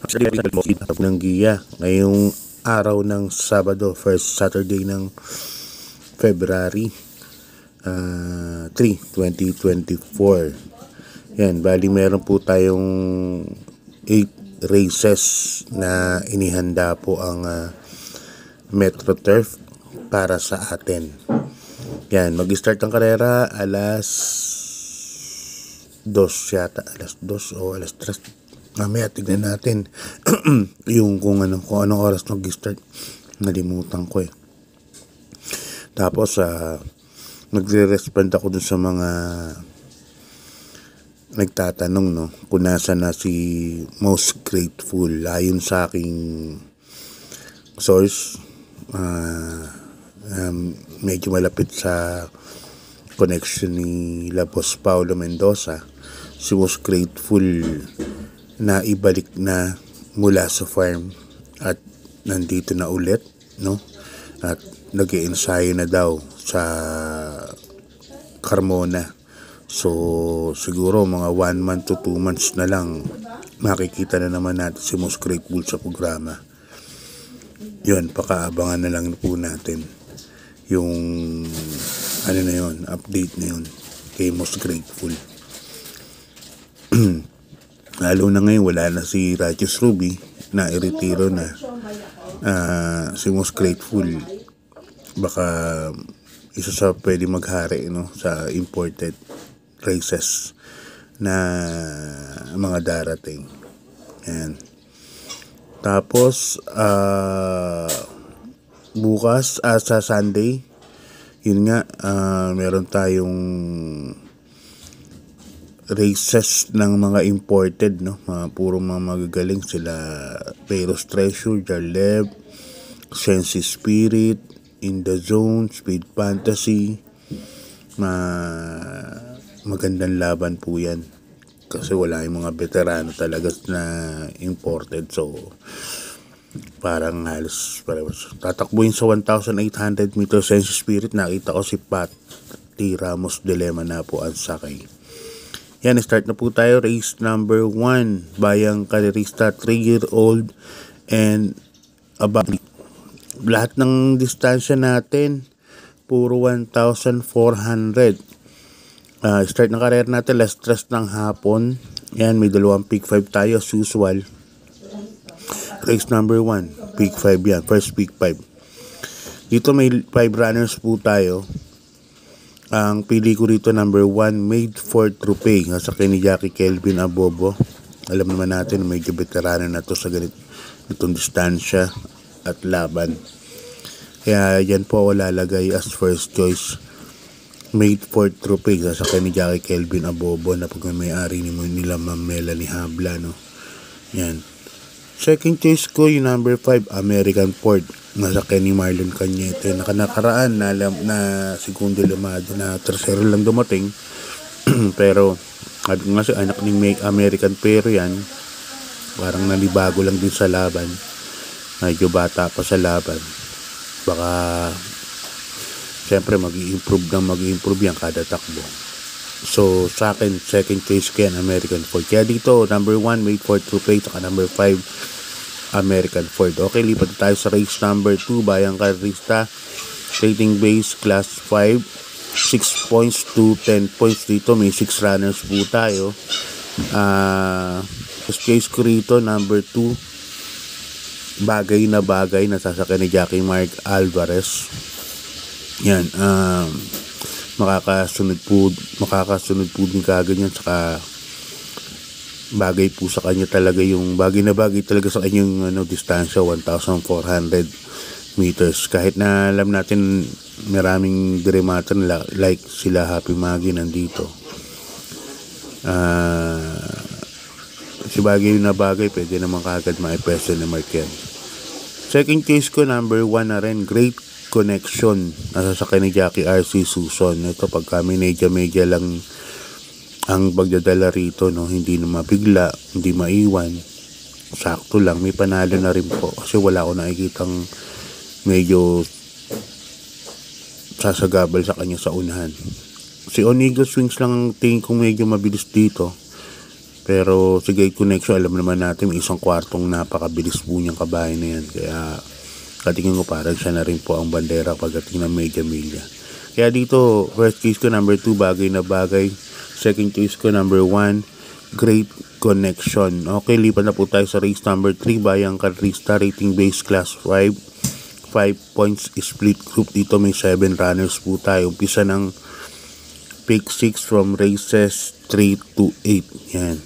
ng Giya ngayong araw ng Sabado, first Saturday ng February 3, 2024. Yan, bali meron po tayong 8 races na inihanda po ang Metro Turf para sa atin. Yan, mag-start ang karera alas 2 yata, alas 2 o alas 3. Mamaya tignan natin yung kung anong oras mag-start. Nalimutan ko eh. Tapos nagre-respond ako dun sa mga nagtatanong, no, kung nasa na si Most Grateful. Ayon sa aking source, medyo malapit sa connection ni Boss Paulo Mendoza, si Most Grateful na ibalik na mula sa farm at nandito na ulit, no? At nag-i-ensayo na daw sa Carmona. So siguro mga 1 month to 2 months na lang makikita na naman natin si Most Grateful sa programa. Yun, pakaabangan na lang po natin yung na yun, update na yun kay Most Grateful. Lalo na ngayon wala na si Righteous Ruby, na iretiro na. Si Most Grateful baka isa sa pwede maghari, no, sa imported races na mga darating. Yan. Tapos bukas sa Sunday, yun nga, meron tayong races ng mga imported, no, puro mga magagaling sila: Peros Treasure, Jarlev, Sensi Spirit, In the Zone, Speed Fantasy. Magandang laban po yan kasi wala yung mga veterano talaga na imported, so parang halos tatakbuhin sa 1,800 meters. Sensi Spirit, nakita ko si Pati Ramos Dilema na po ang sakay. Yan, start na po tayo. Race number 1, Bayang Karerista 3-year-old and above. Lahat ng distansya natin puro 1,400. Start ng karera natin alas 3 ng hapon. Yan, may dalawang peak 5 tayo as usual. Race number 1, peak 5 yan, first peak 5. Dito may 5 runners po tayo. Ang pili ko rito, number 1, Made for Trophy, nasa kay ni Jackie Kelvin Abobo. Alam naman natin, medyo veterano na to sa ganitong distansya at laban. Kaya yan po ako lalagay as first choice, Made for Trophy, nasa kay ni Jackie Kelvin Abobo, na pagmamayari nila Ma'am Melanie Habla, no? Yan. Second choice ko, yung number 5, American Ford, nasa kay ni Marlon Cañete. Nakaraan na segundo lumado, na tercero lang dumating. Pero nga si anak ni American Pero yan, parang nalibago lang din sa laban, medyo bata pa sa laban. Baka siyempre mag-i-improve yan kada takbo. So sa akin, second choice ko yan, American Ford. Kaya dito, number 1, Made for Trophy, saka number 5, American Ford. Okay, lipat tayo sa race number 2, Bayang Karerista, rating base class 5, 6 points to 10 points. Dito may 6 runners po tayo. First choice ko rito, number 2, Bagay na Bagay, nasasakyan ni Jackie Mark Alvarez. Yan, makakasunod po din kaganyan, saka bagay po sa kanya talaga, yung bagay na bagay talaga sa kanya yung distansya 1,400 meters. Kahit na alam natin maraming dirematan like sila Happy Maggie nandito, si bagay na bagay pwede naman kagad maipwesto na mark yan. Second choice ko, number 1 na rin, Great Connection, nasasakay ni Jackie RC Suson. Ito pagka may medya lang ang pagdadala rito, no, hindi na mabigla, hindi maiwan, sakto lang, may panalo na rin po kasi wala ko nakikitang medyo sasagabal sa kanya sa unahan. Si Onigo Swings lang ang tingin kong medyo mabilis dito, Pero si Gate Connection, alam naman natin, may isang kwartong napakabilis po niyang kabahay na yan. Kaya katingin ko parang siya na rin po ang bandera pagdating ng Mega Milla. Kaya dito, first case ko number 2, bagay na bagay. Second case ko number 1, Great Connection. Okay, lipat na po tayo sa race number 3, Bayang Karista, rating base class 5 points split group. Dito may 7 runners po tayo. Umpisa ng pick 6 from races 3 to 8. Yan.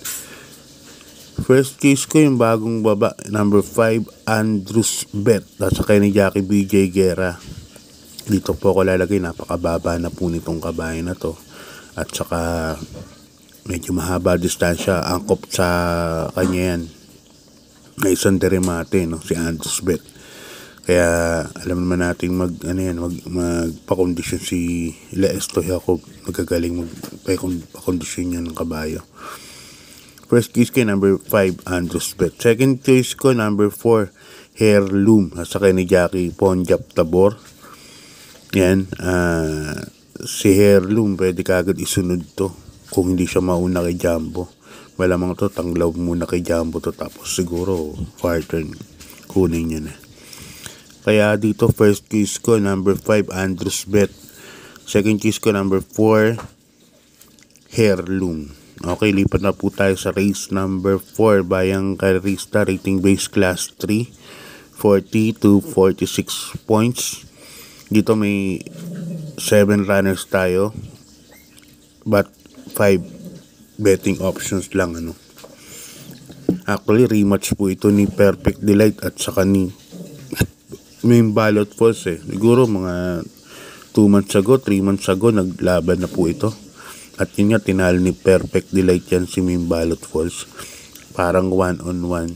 First case ko yung bagong baba, number 5, Andrews Bet. At saka ni Jackie BJ Guerra. Dito po ako lalagay, napakababa na po nitong kabahay na to. At saka medyo mahaba distansya, angkop sa kanya yan. May isang deremate, no, si Andrews Bet. Kaya alam naman natin magpakondisyon si Leesto Jacob. Magagaling magpakondisyon yan ng kabayo. First case ko number 5, Andrews Bet. Second case ko number 4, Heirloom. Saka ni Jackie Ponjap Tabor. Yan. Si Heirloom, pwede kagad isunod to kung hindi siya mauna kay Jumbo. Malamang to, tanglaw muna kay Jumbo to. Tapos siguro, far turn, kunin niya na. Kaya dito, first case ko, number 5, Andrews Bet. Second case ko, number 4, Heirloom. Okay, lipat na po tayo sa race number 4, Bayang Karista, rating base class 3, 40 to 46 points. Dito may 7 runners tayo, but 5 betting options lang, ano. Actually, rematch po ito ni Perfect Delight at saka ni Main Ballot Falls eh. Siguro mga 2 months ago, 3 months ago, naglaban na po ito. At yun nga, tinalo ni Perfect Delight yan si Main Ballot Falls. Parang 1-on-1.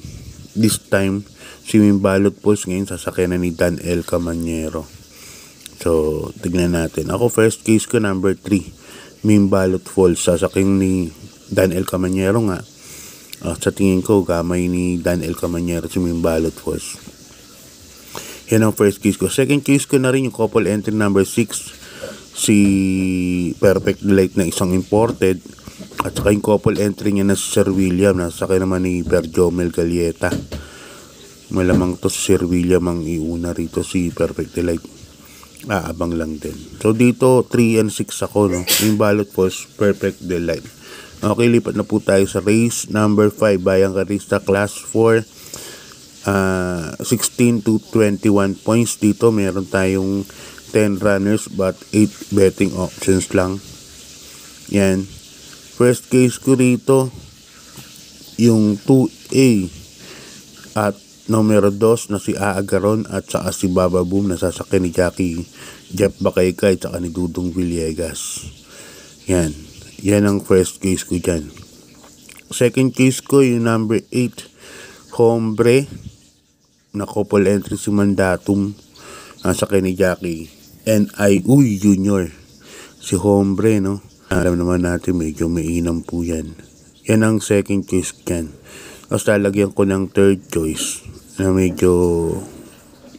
This time, si Main Ballot Falls ngayon sasakyan na ni Dan L. Camanyero. So, tignan natin. Ako, first case ko, number 3, Main Ballot Falls. Sasakyan ni Dan L. Camanyero nga. Sa tingin ko, gamay ni Dan L. Camanyero si Main Ballot Falls. Yan ang first case ko. Second case ko na rin yung couple entry number 6, si Perfect Delight na isang imported. At saka yung couple entry niya na si Sir William, nasakay naman ni Perjomel Galieta. Malamang to si Sir William ang iuna rito, si Perfect Delight. Abang lang din. So dito 3 and 6 ako, no. Yung Ballot Falls, Perfect Delight. Okay, lipat na po tayo sa race number 5, Bayang Karista class 4. 16 to 21 points. Dito meron tayong 10 runners but 8 betting options lang. Yan. First case ko rito yung 2A at numero 2 na si Aagaron at saka si Baba Boom na sasakyan ni Jackie Jeff Bakaykay at saka ni Dudong Villegas. Yan. Yan ang first case ko dyan. Second case ko yung number 8, Hombre, na couple entry si Mandatum, nasa kay ni Jackie N.I.U. Jr. Si Hombre, no? Alam naman natin medyo mainam po yan. Yan ang second case yan. Tapos lalagyan ko ng third choice na medyo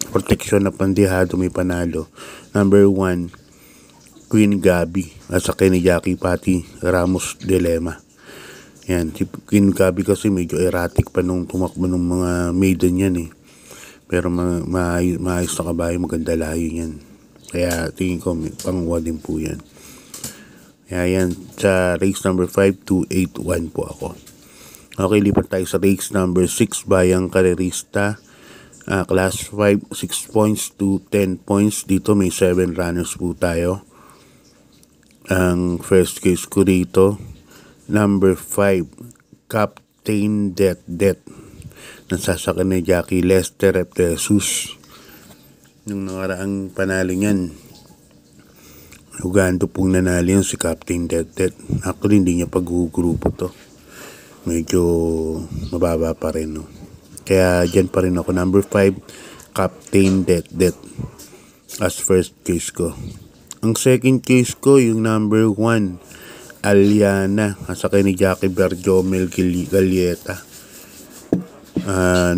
protection na pandihado, may panalo. Number 1, Queen Gabi, nasa kay ni Jackie Pati Ramos Dilema. Yan, si Queen Gabi kasi medyo erratic pa nung tumakbo ng mga maiden yan eh. Pero maayos na kabayo, maganda layo yan. Kaya tingin ko pangwa din po yan. Kaya yan, sa race number 5, 281 po ako. Okay, lipat tayo sa race number 6, Bayang Karista. Class 5, 6 points to 10 points. Dito may 7 runners po tayo. Ang first case ko dito, number 5, Captain Det nasasakyan ni Jackie Lester at Jesus. Nung nakaraang panalo niyan, Ugando pong nanalo yun si Captain Det. Actually, hindi niya pag-grupo to. Medyo mababa pa rin, no? Kaya dyan pa rin ako. Number 5, Captain Det as first case ko. Ang second case ko, yung number 1, Aliana, nasakyan ni Jackie Berjomel Galieta.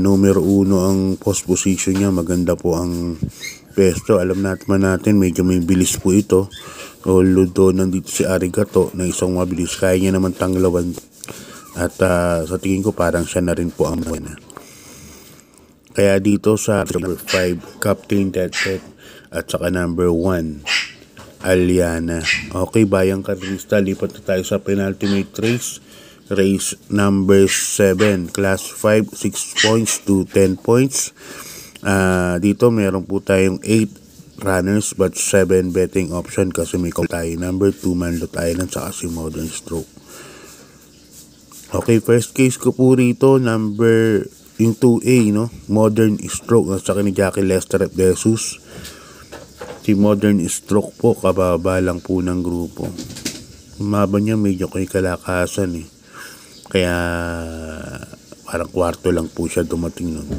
Numero 1 ang post position niya, maganda po ang pesto. Alam natin medyo may bilis po ito. Although nandito si Arigato na isang mabilis, kaya niya naman tanglawan At sa tingin ko parang siya na rin po ang muna. Kaya dito sa number 5, Captain Tetet at saka number 1, Aliana. Okay, Bayang Karista, lipat na tayo sa penultimate race. Race number 7, class 5, 6 points to 10 points. Dito meron po tayong 8 runners but 7 betting option kasi may tayo number 2, Manlot Island saka si Modern Stroke. Okay, first case ko po rito, yung 2A, no? Modern Stroke at saka ni Jackie Lester at Jesus. Si Modern Stroke po, kababa lang po ng grupo. Umaba niya medyo kay kalakasan eh. Kaya parang kwarto lang po siya dumating nun.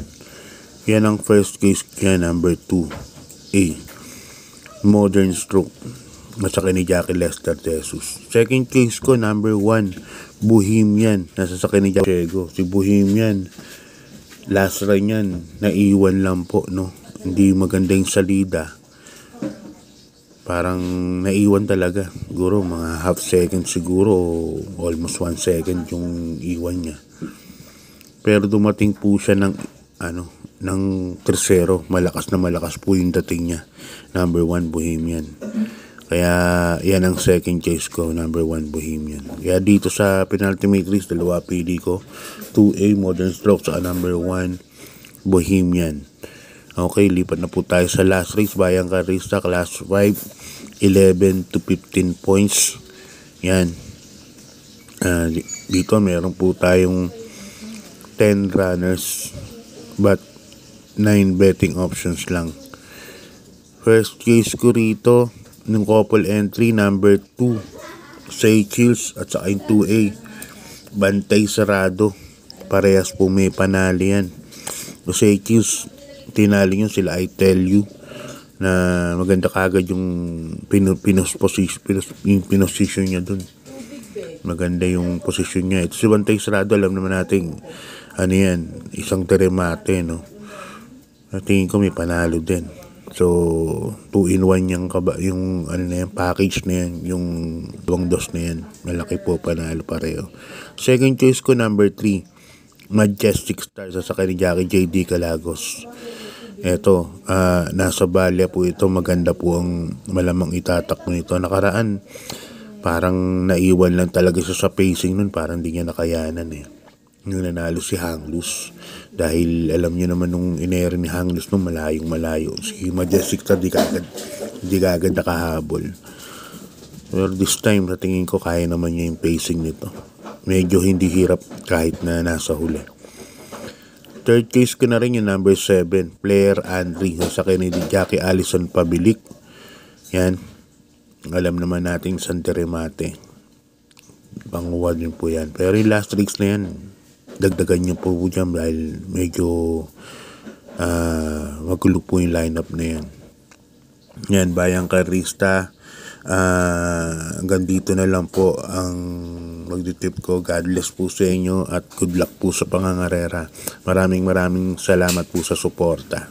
Yan ang first case niya, number 2A. Modern Stroke at saka ni Jackie Lester Jesus. Second case ko, number 1, Bohemian. Nasasakay ni Jackie Diego. Si Bohemian, last run yan, naiwan lang po, no? Hindi maganda yung salida. Parang naiwan talaga. Siguro mga half second siguro, almost 1 second yung iwan niya. Pero dumating po siya ng tercero. Malakas na malakas po yung dating niya. Number 1, Bohemian. Kaya yan ang second case ko, number 1, Bohemian. Kaya dito sa penultimate race, dalawa pili ko, 2A, Modern Stroke, sa number 1, Bohemian. Okay, lipat na po tayo sa last race, Bayang Karista, class 5, 11 to 15 points. Yan. Dito meron po tayong 10 runners but 9 betting options lang. First case ko rito, ng couple entry, number 2, Seychelles at saka yung 2A, Bantay Sarado. Parehas po may panali yan. Seychelles, tinali nyo sila, I tell you, na maganda kagad yung pinosisyon niya dun. Maganda yung posisyon niya. Ito si Bantay Sarado, alam naman natin, yan, isang teremate, no? Tingin ko may panalo din. So, 2-in-1 yung package na yan, yung buwang dos na yan. Malaki po, panalo pareho. Second choice ko, number 3, Majestic Stars sa ni Jackie J.D. Calagos. Eto, nasa Balya po ito, maganda po ang malamang itatak nito. Nakaraan, parang naiwan lang talaga siya sa pacing nun, parang hindi niya nakayanan eh. Yung nanalo si Hanglus. Dahil alam niyo naman nung inere ni Hanglus nung malayo. Si Majestic Star di kagad nakahabol. Pero this time, sa tingin ko, kaya naman niya yung pacing nito. Medyo hindi hirap kahit na nasa huli. Third case ko na rin yung number 7, Player Andre. Sa ni Jackie Allison Pabilik. Yan. Alam naman natin San Teremate. Panguwad yun po yan. Pero yung last race na yan, dagdagan niyo po dyan dahil medyo magulo po yung lineup na yan. Yan, Bayang Karista. Hanggang dito na lang po ang magditip ko. God bless po sa inyo at good luck po sa pangangarera. Maraming salamat po sa suporta.